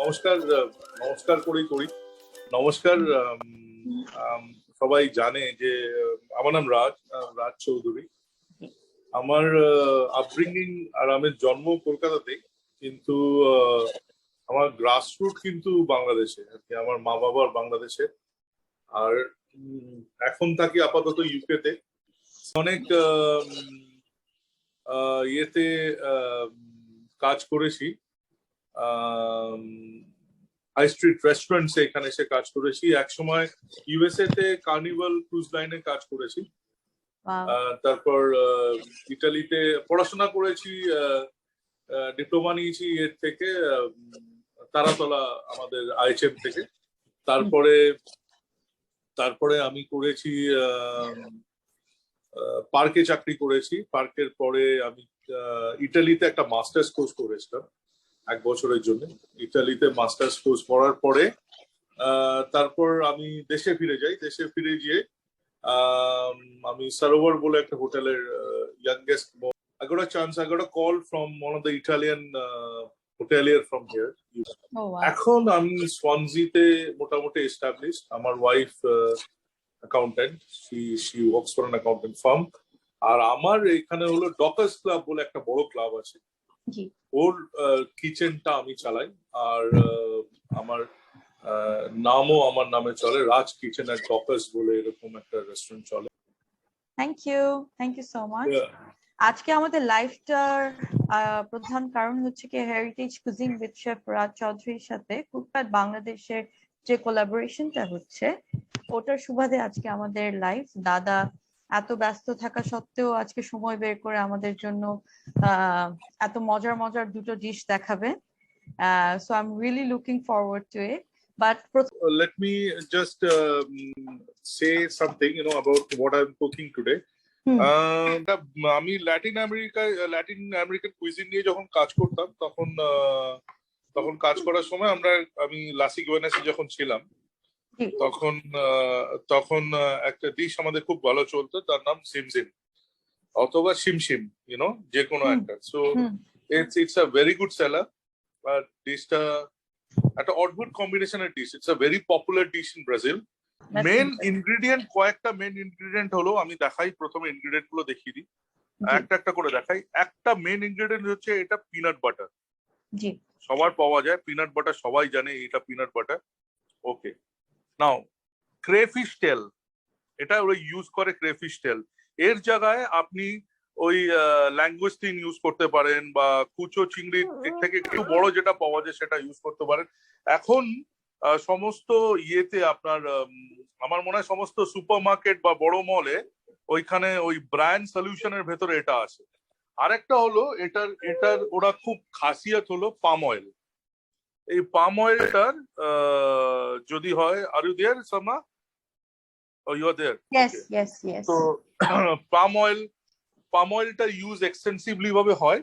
নমস্কার নমস্কার করি নমস্কার। সবাই জানে যে আমার নাম রাজ চৌধুরী। আমার আপব্রিঙ্গিং আর আমার জন্ম কলকাতাতে, কিন্তু আমার গ্রাসরুট কিন্তু বাংলাদেশে আর কি। আমার মা বাবার বাংলাদেশে, আর এখন থাকি আপাতত ইউকেতে। অনেক ইয়েতে কাজ করেছি, হাই স্ট্রিট রেস্টুরেন্টস এখানে এসে কাজ করেছি। একসময় ইউএসএ তে কার্নিভাল ক্রুজ লাইনে কাজ করেছি। তারপর ইটালিতে পড়াশোনা করেছি, ডিপ্লোমা নিয়েছি এর থেকে, তারাতলা আমাদের আইএচএম থেকে। তারপরে আমি করেছি পার্কে চাকরি করেছি। পার্কের পরে আমি ইটালিতে একটা মাস্টার্স কোর্স করেছিলাম 1 বছরের জন্য। ইটালিতে মাস্টার্স কোর্স করার পরে তারপর আমি দেশে ফিরে যাই। দেশে ফিরে গিয়ে আমি সারোভার বলে একটা হোটেলের youngest. I got a chance, I got a call from one of the Italian hotelier from here. Oh, wow. এখন আমি সোয়ানজিতে মোটামুটি established. আমার wife accountant, she works for an accountant firm. আর আমার এখানে হলো ডকার্স ক্লাব বলে একটা বড় ক্লাব আছে, ওর কিচেনটা আমি চালাই। আর আমার নামও আমার নামে চলে, রাজ কিচেন এন্ড ডকার্স বলে এরকম একটা রেস্টুরেন্ট চলে। Thank you so much. আজকে আমাদের লাইভটার প্রধান কারণ হচ্ছে কি heritage cuisine with chef Raj চৌধুরীর সাথে কুকপ্যাড বাংলাদেশের যে কোলাবোরেশনটা হচ্ছে, ওটার সুবাদে আজকে আমাদের লাইভ। দাদা এত ব্যস্ত থাকা সত্ত্বেও আজকে সময় বের করে আমাদের জন্য এত মজার দুটো ডিশ দেখাবে। So I am really looking forward to it. But let me just say something, about what I'm cooking today. আমি ল্যাটিন আমেরিকান কুইজিন নিয়ে যখন কাজ করতাম, তখন কাজ করার সময় আমি লাসি গুয়েনাসে যখন ছিলাম, তখন একটা ডিশ আমাদের খুব ভালো চলতো, তার নাম সিমসিম অথবা শিমশিম, যে কোনো একটা। So it's a very good seller. আর ডিশটা একটা অদ্ভুত কম্বিনেশনের dish. It's a very popular dish in Brazil. কয়েকটা মেন ইনগ্রেডিয়েন্ট হলো, আমি দেখাই, প্রথমে ইনগ্রেডিয়েন্ট গুলো দেখিয়ে দিই, একটা করে দেখাই। একটা মেন ইনগ্রেডিয়েন্ট হচ্ছে এটা পিনাট বাটার। সবার পাওয়া যায় পিনাট বাটার, সবাই জানে এটা পিনাট বাটার। ওকে, নাও ক্রেফিশ টেল, এটা ওরা ইউজ করে ক্রেফিশ টেল। এর জায়গায় আপনি ওই ল্যাঙ্গুয়েস্টিন ইউজ করতে পারেন, বা কুচো চিংড়ির থেকে একটু বড় যেটা পাওয়া যায় সেটা ইউজ করতে পারেন। এখন সমস্ত ইয়েতে আপনার আমার মনে হয় সমস্ত সুপার মার্কেট বা বড় মলে ওইখানে ওই ব্র্যান্ড সলিউশনের ভেতরে এটা আছে। আরেকটা হলো এটার ওরা খুব খাসিয়ত হলো পাম অয়েল। এই পাম অয়েলটার যদি হয়, আর ইউ দেয়ার সামা? Oh, you are there. Yes. So পাম অয়েলটা ইউজ এক্সটেন্সিভলি ভাবে হয়।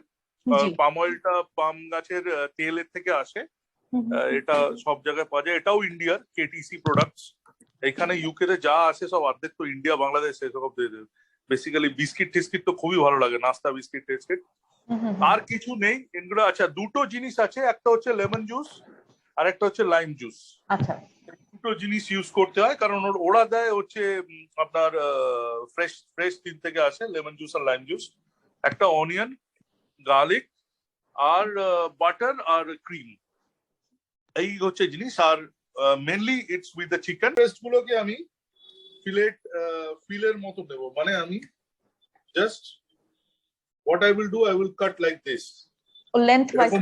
পাম অয়েলটা পাম গাছের তেলের থেকে আসে। এটা সব জায়গায় পাওয়া যায়। এটাও ইন্ডিয়ার কেটিসি প্রোডাক্টস। এখানে ইউকে তে যা আসে সব অর্ধেক তো ইন্ডিয়া বাংলাদেশ সব বেসিক্যালি। বিস্কিট টিস্কিট তো খুবই ভালো লাগে, নাস্তা বিস্কিট টিস্কিট। আর কিছু নেই এগুলো। আচ্ছা, দুটো জিনিস আছে, একটা হচ্ছে লেমন জুস আর একটা হচ্ছে লাইম জুস। আচ্ছা, দুটো জিনিস ইউজ করতে হয়, কারণ ওরা দেয় হচ্ছে আপনার ফ্রেশ তিন থেকে আসে, লেমন জুস আর লাইম জুস। একটা অনিয়ন, গার্লিক আর বাটার আর ক্রিম, এই হচ্ছে জিনিস। আর mainly it's with the chicken breast গুলোকে আমি ফিলের মতো দেবো। মানে আমি just what I will do, I will cut like this. Lengthwise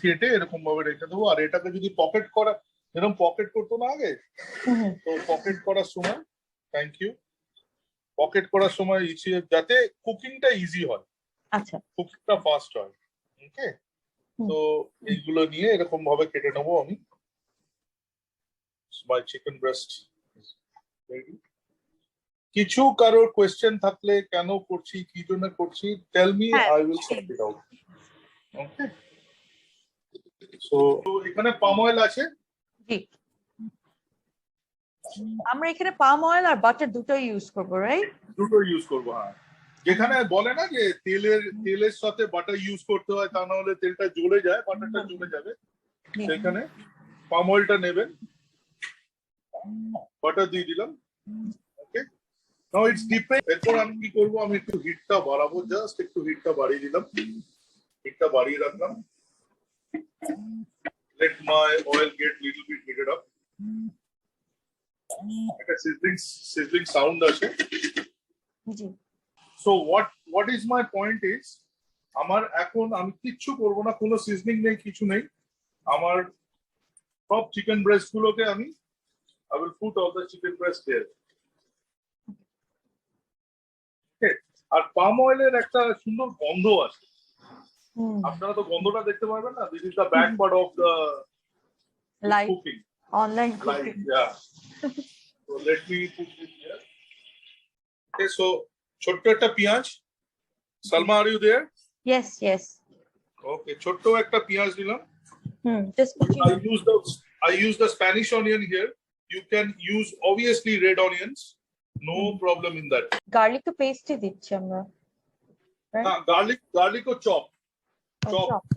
কেটে এরকম ভাবে রেখে দেবো। আর এটাকে যদি পকেট করা, যেরকম পকেট করতো না আগে, তো পকেট করার সময়, থ্যাংক ইউ, পকেট করার সময় যাতে কুকিংটা ইজি হয়, আচ্ছা, কুকিংটা ফাস্ট হয়। ওকে, তো এইগুলো নিয়ে এরকম ভাবে কেটে নেবো আমি। My chicken breast ready. কিছু কারোর কোয়েশ্চেন থাকলে, কেন করছি, কি জন্য করছি, tell me, I will sort it out. Okay, so এখানে পাম অয়েল আছে। জি, আমরা এখানে পাম অয়েল আর বাটার দুটোই ইউজ করব, রাইট? দুটো ইউজ করবো, হ্যাঁ। যেখানে বলে না যে তেলের সাথে বাটার ইউজ করতে হয়, তা না হলে তেলটা জ্বলে যায়, বাটারটা জ্বলে যাবে, সেখানে পাম অয়েলটা নেবেন, বাটার দিয়ে দিলাম। ওকে, নাও ইটস ডিপেন্ড। এরপর আমি কি করবো, আমি একটু হিটটা বাড়াবো, জাস্ট একটু হিটটা বাড়িয়ে দিলাম, হিটটা বাড়িয়ে রাখলাম। Let my oil get little bit heated up. একটা sizzling sound আসে। So what is my point is, আমার এখন আমি কিচ্ছু করবো না, কোনো সিজনিং নেই, কিছু নেই। আমার সব চিকেন ব্রেস্ট গুলোকে আমি I will put all the chicken breast there. Okay, আর পাম অয়েলের একটা সুন্দর গন্ধ আছে, আপনারা তো গন্ধটা দেখতে পারবেন না। This is the back part of the live cooking, online cooking. Yeah. So let me put this here. Okay, so ছোট্ট একটা পেঁয়াজ। Salma, are you there? Yes. Okay, ছোট্ট একটা পেঁয়াজ দিলাম। Just I use the Spanish onion here. You can use obviously red onions. No problem in that. Garlic to paste দিচ্ছি আমরা, right? Garlic or chop.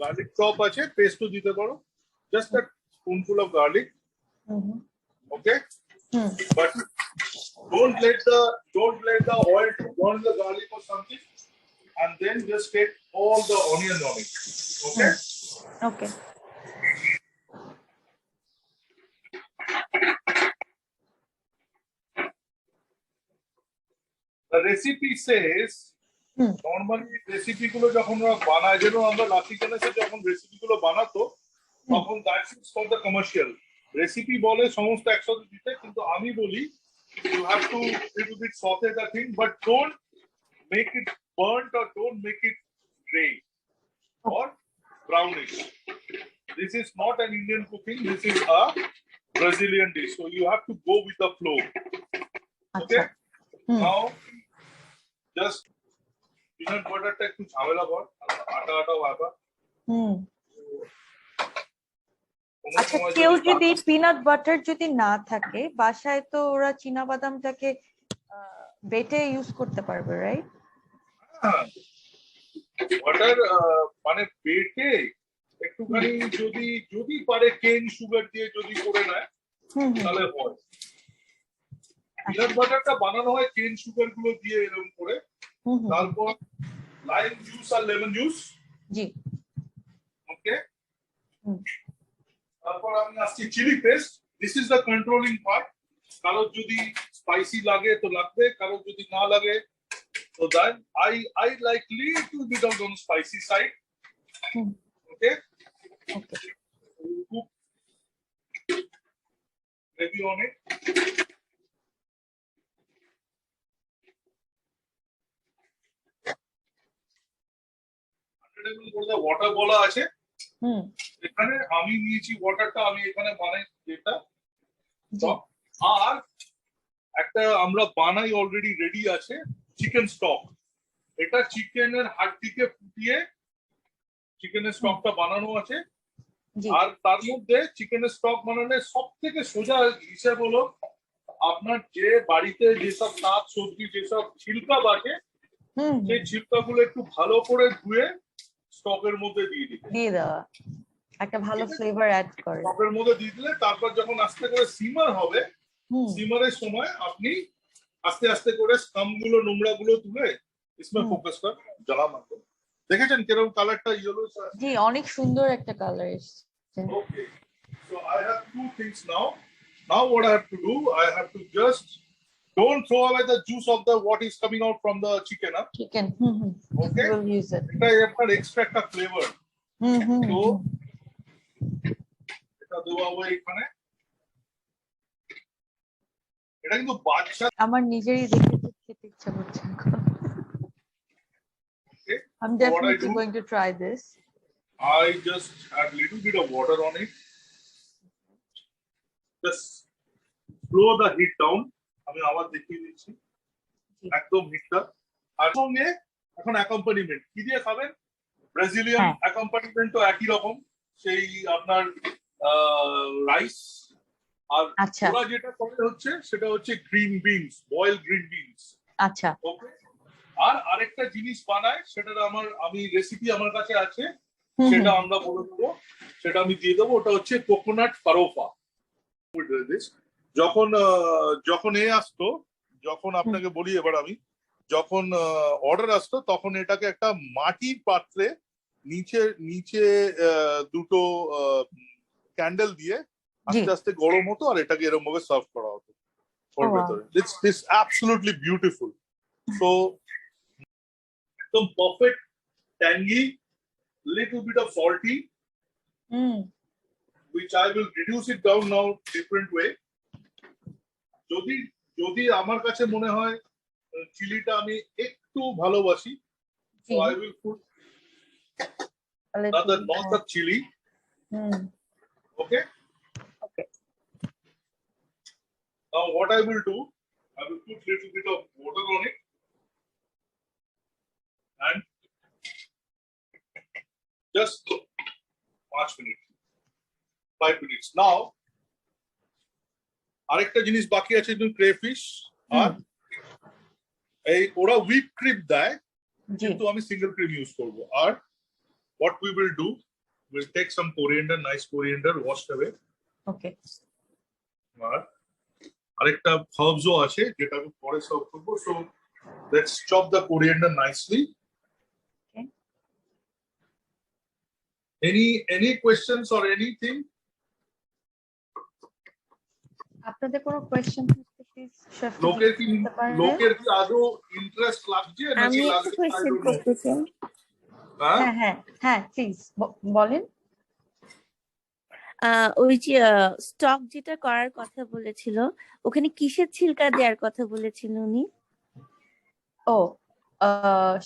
Garlic chop আছে, paste to দিতে পারো। Just a spoonful of garlic. Okay? But don't let the oil to burn the garlic or something, and then just take all the onion on it. Okay? Okay. The recipe says, normally recipe গুলো যখন ওরা বানায়, যেন আমরা lucky কেনেছে যখন recipe গুলো বানাতো, তখন that is for the commercial. Recipe বলে সমস্ত একসাথে দিতে, কিন্তু আমি বলি you have to little bit saute the thing, but don't make it burnt or don't make it gray or brownish. This is not an Indian cooking, this is a Brazilian dish, so you have to go with the flow. Okay? Now just peanut butter টা একটু ঝামেলা কর, আটা ব্যাপার। আচ্ছা, কেউ যদি peanut butter যদি না থাকে বাসায়, তো ওরা চীনা বাদামটাকে বেটে ইউজ করতে পারবে, রাইট? বাটার মানে বেটে একটুখানি যদি পারে কেন সুগার দিয়ে যদি করে নেয় তাহলে হয়। পিনাট বাটারটা বানানো হয় কেন সুগার গুলো দিয়ে এরকম করে, তারপর লাইম জুস আর লেমন জুস। জি। ওকে, তারপর আমি আসছি chilli paste. This is the controlling part. কারোর যদি স্পাইসি লাগে তো লাগবে, কারোর যদি না লাগে তো দেন। I like little bit of on spicy side. Okay. Maybe on it. Water বলা আছে, এখানে আমি নিয়েছি ওয়াটারটা, আমি এখানে বানাই যেটা। আর একটা আমরা বানাই অলরেডি রেডি আছে চিকেন স্টক। এটা চিকেনের হাড্ডিকে ফুটিয়ে চিকেনের স্টকটা বানানো আছে। আর তার মধ্যে চিকেনের স্টক বানানোর সব থেকে সোজা হিসাব হলো, আপনার যে বাড়িতে যেসব শাক সবজি যেসব ছিলকা বাজে, সেই ছিলকাগুলো একটু ভালো করে ধুয়ে স্টকের মধ্যে দিয়ে দেওয়া, একটা ভালো ফ্লেভার অ্যাড করে স্টকের মধ্যে দিয়ে দিলে, তারপর যখন আস্তে করে সিমার হবে, সিমারের সময় আপনি আস্তে আস্তে করে স্টাম্পগুলো নোংরা গুলো তুলে इसमें ফোকাস কর, জ্বালা মারবেন। দেখেছেন কিরকম কালারটা ইয়েলো? জি, অনেক সুন্দর একটা কালার এসেছে। Okay, so I have two things now. Now what I have to do, I have to just don't throw away the juice of the what is coming out from the chicken. Chicken. Okay, we'll use it. এটা আপনার extra flavour. তো এটা দেওয়া হবে এখানে। এটা কিন্তু বাচ্চা, আমার নিজেরই দেখে খেতে ইচ্ছা করছে। I'm definitely going to try this. I just add little bit of water on it. Just slow the heat down. আমি আবার দেখিয়ে দিচ্ছি একদম হিটটা। আর সঙ্গে এখন অ্যাকম্পানিমেন্ট কি দিয়ে খাবেন? ব্রাজিলিয়ান অ্যাকম্পানিমেন্ট তো একই রকম, সেই আপনার রাইস। আর ওরা যেটা করে হচ্ছে সেটা হচ্ছে green beans, boil green beans. আচ্ছা, ওকে, আর আরেকটা জিনিস বানায়, সেটা আমি রেসিপি আমার কাছে আছে, সেটা আমরা বলে দেবো, সেটা আমি দিয়ে দেবো। ওটা হচ্ছে কোকোনাট পারোফা। যখন যখন আসতো, যখন আপনাকে বলি এবার আমি, যখন অর্ডার আসতো তখন এটাকে একটা মাটির পাত্রে নিচে নিচে দুটো ক্যান্ডেল দিয়ে আস্তে আস্তে গরম হতো, আর এটাকে এরকম ভাবে সার্ভ করা হতো ওর ভেতরে। This absolutely beautiful. সো একদম perfect, tangy, little bit of salty, which I will reduce it down now different way. যদি আমার কাছে মনে হয় চিলিটা আমি একটু ভালোবাসি, so I will put another not of chili. Okay. Now what I will do, I will put little bit of water on it and just 5 minutes. Now আরেকটা জিনিস বাকি আছে, ক্রেফিশ। আর এই ওরা হুইপ ক্রিম দেয়, কিন্তু আমি সিঙ্গেল ক্রিম ইউজ করব। আর what we will do, we'll take some coriander, nice coriander, washed away. Okay. আর আরেকটা হার্বসও আছে যেটা আমি পরে সার্ভ করব। So let's chop the coriander nicely. Okay. Any questions or anything? আপনাদের কোনো কোয়েশ্চেন থাকলে প্লিজ শেফ লোকের কি আদৌ ইন্টারেস্ট লাগছে নাকি আমি একটা কোশ্চেন করতে চাই। হ্যাঁ হ্যাঁ হ্যাঁ প্লিজ বলেন। ওই যে স্টক যেটা করার কথা বলেছিল, ওখানে কিসের ছিলকা দেওয়ার কথা বলেছিল উনি? ও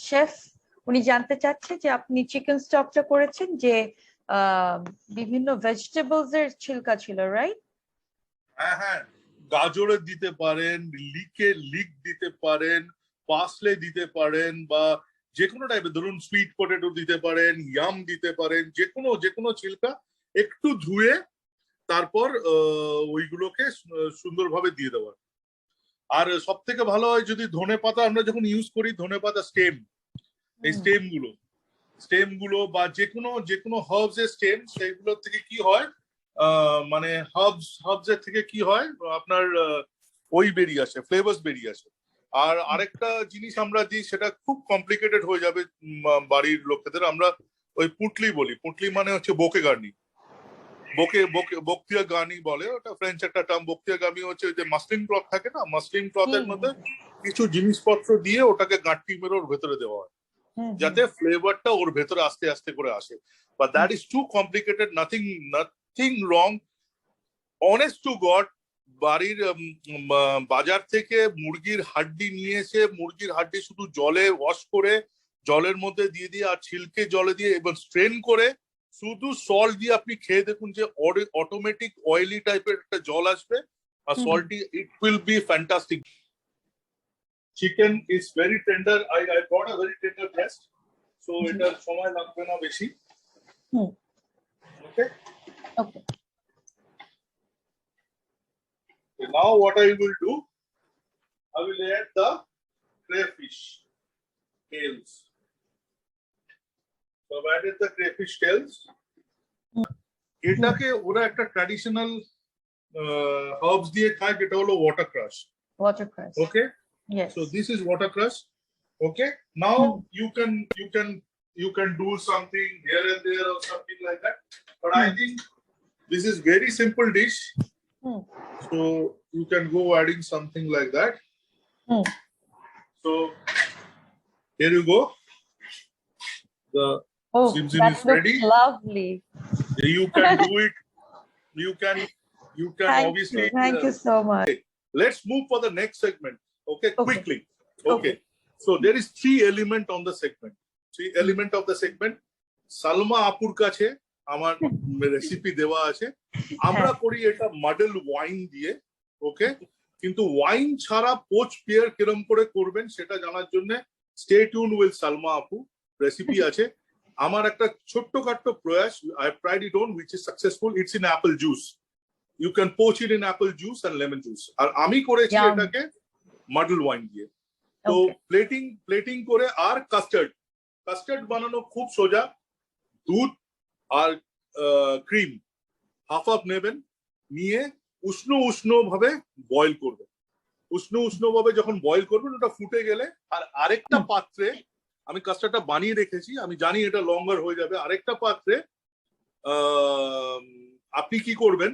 শেফ উনি জানতে চাচ্ছে যে আপনি চিকেন স্টকটা করেছেন যে বিভিন্ন ভেজিটেবলস এর ছিলকা ছিল, রাইট? হ্যাঁ হ্যাঁ, গাজরের দিতে পারেন, লিক দিতে পারেন, পার্সলে দিতে পারেন, বা যে কোনো টাইপের, ধরুন সুইট পটেটো দিতে পারেন, ইয়াম দিতে পারেন, যে কোনো ছিলকা একটু ধুয়ে তারপর ওইগুলোকে সুন্দরভাবে দিয়ে দেওয়া। আর সব থেকে ভালো হয় যদি ধনেপাতা, আমরা যখন ইউজ করি ধনেপাতা স্টেম, এই স্টেম গুলো বা যে কোনো হার্বস এর স্টেম, সেইগুলো থেকে কি হয়, মানে হার্বস এর থেকে কি হয় আপনার ওই বেরিয়ে আসে, ফ্লেভার্স বেরিয়ে আসে। আর আরেকটা জিনিস আমরা দিই, সেটা খুব কমপ্লিকেটেড হয়ে যাবে বাড়ির লোকেদের, আমরা ওই পুটলি বলি। পুটলি মানে হচ্ছে বোকে গার্নি, বক্তিয়া গার্নি বলে, ওটা ফ্রেঞ্চ একটা টার্ম। বক্তিয়া গার্নি হচ্ছে যে মাসলিন ক্লথ থাকে না, মাসলিন ক্লথের মধ্যে কিছু জিনিসপত্র দিয়ে ওটাকে গাঁটটি মেরে ওর ভেতরে দেওয়া হয়, যাতে ফ্লেভারটা ওর ভেতরে আস্তে আস্তে করে আসে। But that is too complicated, nothing wrong. Honest to god, বাড়ির বাজার থেকে মুরগির হাড্ডি নিয়ে এসে, মুরগির হাড্ডি শুধু জলে ওয়াশ করে, জলের মধ্যে দিয়ে দিয়ে আর ছিলকে জলে দিয়ে এবং স্ট্রেন করে শুধু সল্ট দিয়ে আপনি খেয়ে দেখুন, যে অটোমেটিক অয়েলি টাইপের একটা জল আসবে আর salty, it will be fantastic. Chicken is very tender, I got a very tender breast, so এটার সময় লাগবে না বেশি। ওকে ওকে। Now what I will do, I will add the crayfish tails. So I've added the crayfish tails. এটাকে ওরা একটা traditional herbs দিয়ে খায়, যেটা হলো ওয়াটারক্রাশ। ওকে, Yes. So this is watercress. Okay, now you can do something here and there or something like that, but I think this is very simple dish. So you can go adding something like that. So here you go. The Zim is ready. Lovely. You can do it. You can obviously. Thank you so much. Let's move for the next segment. Okay, quickly. Okay. So there is 3 element on the segment. 3 element of the segment. Salma apur kache আমার recipe দেওয়া আছে। আমরা করি এটা model wine দিয়ে। ওকে, কিন্তু wine ছাড়া poach peer কিরম করে করবেন সেটা জানার জন্য স্টে টিউন উইথ সালমা আপু। রেসিপি আছে। আমার একটা ছোট্টখাট্ট প্রয়াস, I tried it on which is successful. It's in apple juice. You can poach it in apple juice and lemon juice. আর আমি করেছি এটাকে মডেল ওয়াইন দিয়ে। তো Okay. প্লেটিং করে আর কাস্টার্ড বানানো খুব সোজা। দুধ আর ক্রিম হাফ নেবেন, নিয়ে উষ্ণ ভাবে বয়েল করবেন। উষ্ণ ভাবে যখন বয়েল করবেন ওটা ফুটে গেলে আর আরেকটা পাত্রে, আমি কাস্টার্ডটা বানিয়ে রেখেছি, আমি জানি এটা লঙ্গার হয়ে যাবে, আরেকটা পাত্রে আপনি কি করবেন,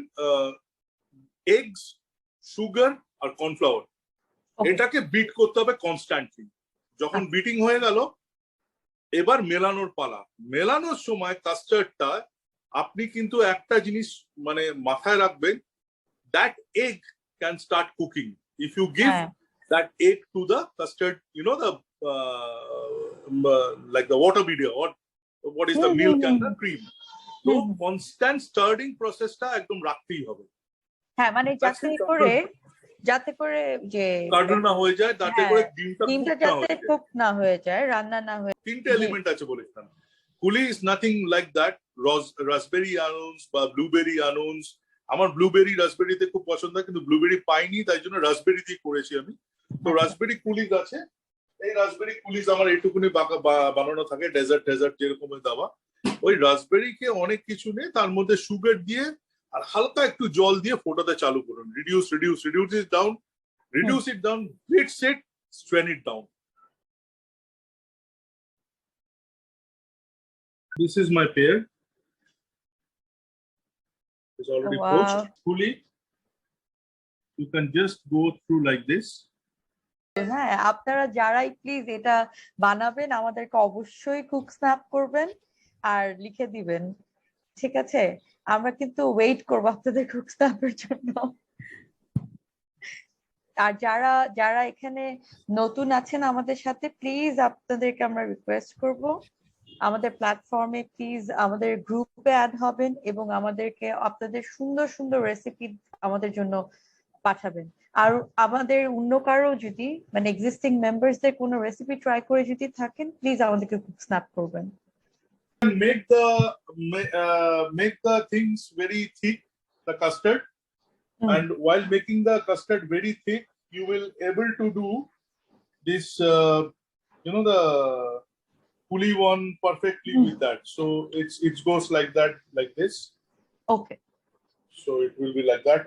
এগস, সুগার আর কর্নফ্লাওয়ার, এটাকে বিট করতে হবে কনস্ট্যান্টলি। যখন বিটিং হয়ে গেল, এবার মেলানোর পালা। মেলানোর সময় কাস্টার্ডটা আপনি কিন্তু একটা জিনিস মানে মাথায় রাখবেন, that egg can start cooking if you give that egg to the custard, you know, the like the water media, or what is the milk and the cream. So constant stirring process টা একদম রাখতেই হবে। হ্যাঁ, মানে যাতে করে যে কার্ডন না হয়ে যায়, যাতে করে ডিমটা যাতে কুক না হয়ে যায়, রান্না না হয়ে। তিনটে এলিমেন্ট আছে বলেছিলাম। Coulis is nothing like that. Raspberry আনুন্স বা ব্লুবেরি আনুন্স, আমার ব্লুবেরি রাসবেরিতে খুব পছন্দ, কিন্তু ব্লুবেরি পাইনি, তাই জন্য রাসবেরি দিয়ে করেছি আমি। তো রাসবেরি কুলিজ আছে, এই রাসবেরি কুলিজ আমার এইটুকুনি বানানো থাকে, ডেজার্ট যেরকম দেওয়া। ওই রাসবেরিকে অনেক কিছু নেই, তার মধ্যে সুগার দিয়ে আর হালকা একটু জল দিয়ে ফোটাতে চালু করুন। Reduce it down, beats it, strain it down. This is my pear. It's already poached fully. You can just go through like this. হ্যাঁ, আপনারা যারাই প্লিজ এটা বানাবেন আমাদেরকে অবশ্যই কুক স্ন্যাপ করবেন আর লিখে দিবেন, ঠিক আছে? আমরা কিন্তু ওয়েট করবো আপনাদের কুক স্ন্যাপের জন্য। আর যারা এখানে নতুন আছেন আমাদের সাথে, প্লিজ আপনাদেরকে আমরা রিকোয়েস্ট করব আমাদের প্ল্যাটফর্মে প্লিজ আমাদের গ্রুপে অ্যাড হবেন এবং আমাদেরকে আপনাদের সুন্দর সুন্দর রেসিপি আমাদের জন্য পাঠাবেন। আর আমাদের অন্য কারো যদি মানে এক্সিস্টিং মেম্বারসদের কোনো রেসিপি ট্রাই করে যদি থাকেন, প্লিজ আমাদেরকে কুক স্ন্যাপ করবেন। Make the things very thick, the custard, and while making the custard very thick, you will able to do this, the pulley one perfectly with that. So it goes like that, like this. Okay. So it will be like that,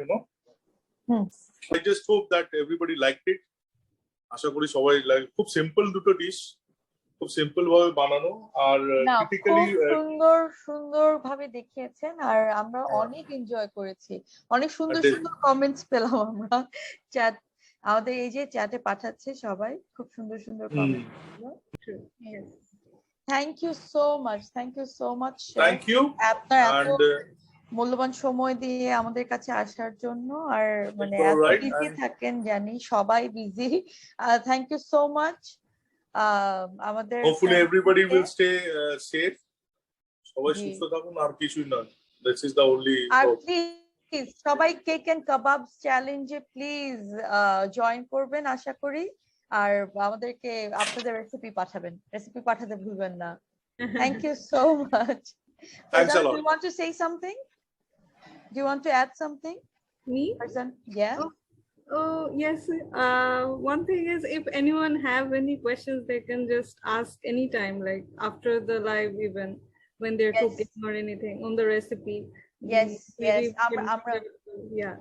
I just hope that everybody liked it. আশা করি সবাই like, খুব simple দুটো dish, খুব simple ভাবে বানানো, আর typically সুন্দর ভাবে দেখিয়েছেন, আর আমরা অনেক এনজয় করেছি, অনেক সুন্দর কমেন্টস পেলাম আমরা। চ্যাট আমাদের এই যে চ্যাটে পাঠাচ্ছে সবাই, খুব সুন্দর comment. Thank you so much, thank you. আপনার এত মূল্যবান সময় দিয়ে আমাদের কাছে আসার জন্য, আর মানে এত বিজি থাকেন জানি, সবাই busy. Thank you so much. আমাদের hopefully everybody will stay safe, সবাই সুস্থ থাকুন, আর কিছুই না, this is the only hope. Please সবাই কেক এন্ড কাবাবস চ্যালেঞ্জে প্লিজ জয়েন করবেন আশা করি, আর আমাদেরকে আপনাদের রেসিপি পাঠাতে ভুলবেন না। Thank you so much. Thanks a lot. Do you want to say something? Do you want to add something? Me? Yeah. Oh yes. One thing is, if anyone have any questions, they can just ask anytime, like after the live event, when they're cooking or anything on the recipe. Yes. Yeah.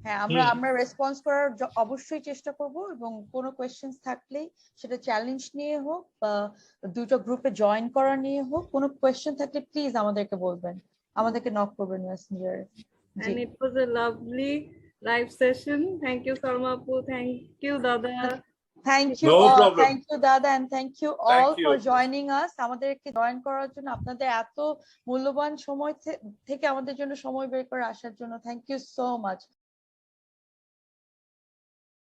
হ্যাঁ, আমরা response করার অবশ্যই চেষ্টা করব, এবং কোনো questions থাকলে সেটা চ্যালেঞ্জ নিয়ে হোক বা দুটো গ্রুপে জয়েন করা নিয়ে হোক, কোনো কোয়েশ্চেন থাকলে প্লিজ আমাদেরকে বলবেন, আমাদেরকে নক করবেন মেসেঞ্জারে। And it was a lovely live session. Thank you, Salma Appu. Thank you, Dada. Thank you no all. problem. Thank you, Dada, and thank you all for joining us. আমাদেরকে join করার জন্য, আপনাদের এত মূল্যবান সময় থেকে আমাদের জন্য সময় বের করে আসার জন্য থ্যাংক ইউ সো মাচ।